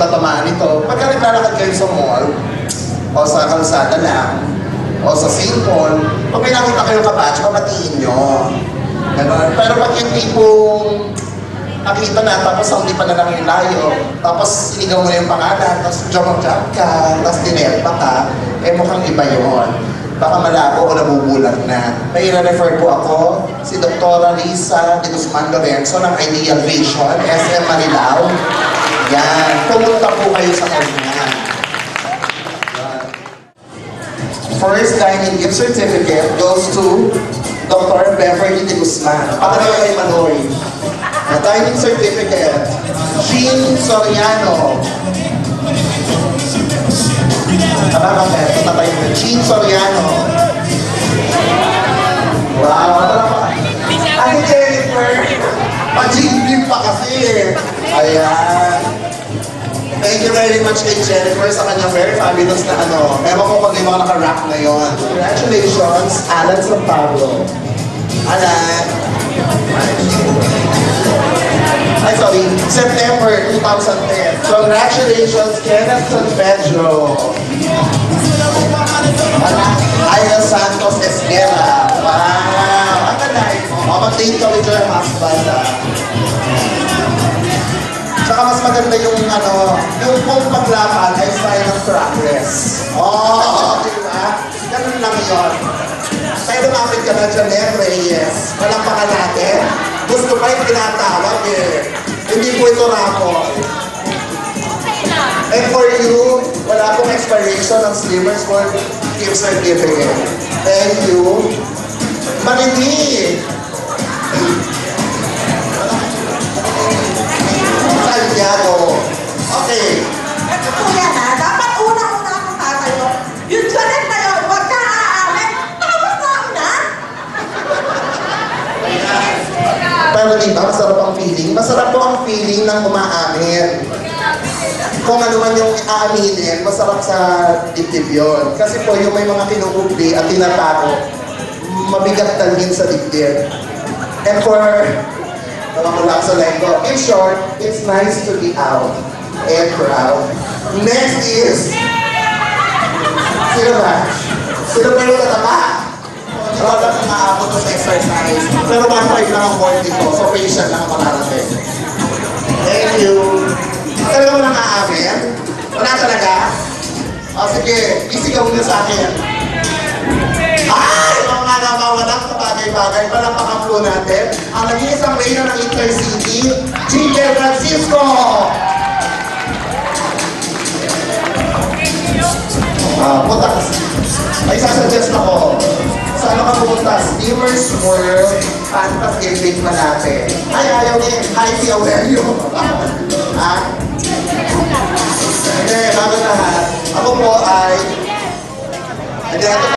tatamaan ito. Pagka naglalakad kayo sa mall, o sa kalsada lang, o sa St. Paul, pag may nakita kayong kabatch, pamatiin nyo. Ganon. Pero pag yung tipong nakita na, tapos hindi pa na lang yung layo, tapos sinigaw mo na yung pangalan, tapos jump-jump ka, tapos dinerpa ka, eh mukhang iba yun. Baka malabo o nabubulag na. May i-refer po ako, si Dr. Risa de Guzman Lorenzo ng Ideal Vision, SM Marilao. Yan, pumunta po kayo sa kanya. First dining gift certificate goes to Dr. Beverly de Guzman. Pakalawa kay Manoy. Dining certificate, Jean Soriano. Nakakapet, tatay mo. Jean Soriano. Wow. Ate Jennifer. Pa-Jean pa kasi eh. Ayan. Thank you very much kay Jennifer sa kanyang very fabulous na ano. Ewan ko pag yung mga naka-rock na yun. Congratulations, Alan San Pablo. Alan. Ay, sorry. September 2010. Congratulations, Kenneth San Pedro. Aya Santos Esguera. Wow. Ang ganda mo. Mag-date ka with your husband. Tsaka mas maganda yung ano, yung kung paglakad ay sign of progress. Oh, diba? Ganun lang yun. Kaya lumapit ka na Janet Reyes. Walang pangal natin. Gusto pa yung tinatawag eh. Hindi po ito rapol. And for you, wala pong expiration ng Slimmers for gift certificate. Thank you. Manini! Santiago. Okay. Ito po yan ha. Dapat una-una akong tatayo. Yung Janet na yun, huwag ka aamin. Tapos na ako na. Pero diba, masarap ang feeling? Masarap po ang feeling ng umaamin. Kung ano man yung aaminin, masarap sa dibdib yun. Kasi po yung may mga kinukubli at tinatago, mabigat dalhin sa dibdib. And for sa lenggo. In short, it's nice to be out and proud. Next is... Sino ba? Sino ba yung tatapa? Wala kang maabot sa exercise. Pero 1.5 lang ang board dito. So patient lang ang mararating. Thank you. Talaga mo lang aamin? Wala talaga? O sige, isigaw niyo sa akin. Ay! Mga nawawalan sa bagay-bagay. Palakpakan po natin ang nag-iisang reyna ng Intercity, Ginger Francisco! Punta ka. May sasuggest ako. Saan ka pumunta? Steamers World, Fantasy Epic Malate. Ay, ayaw niya. Hi, si Aurelio. Hindi, bago lahat. Ako po ay...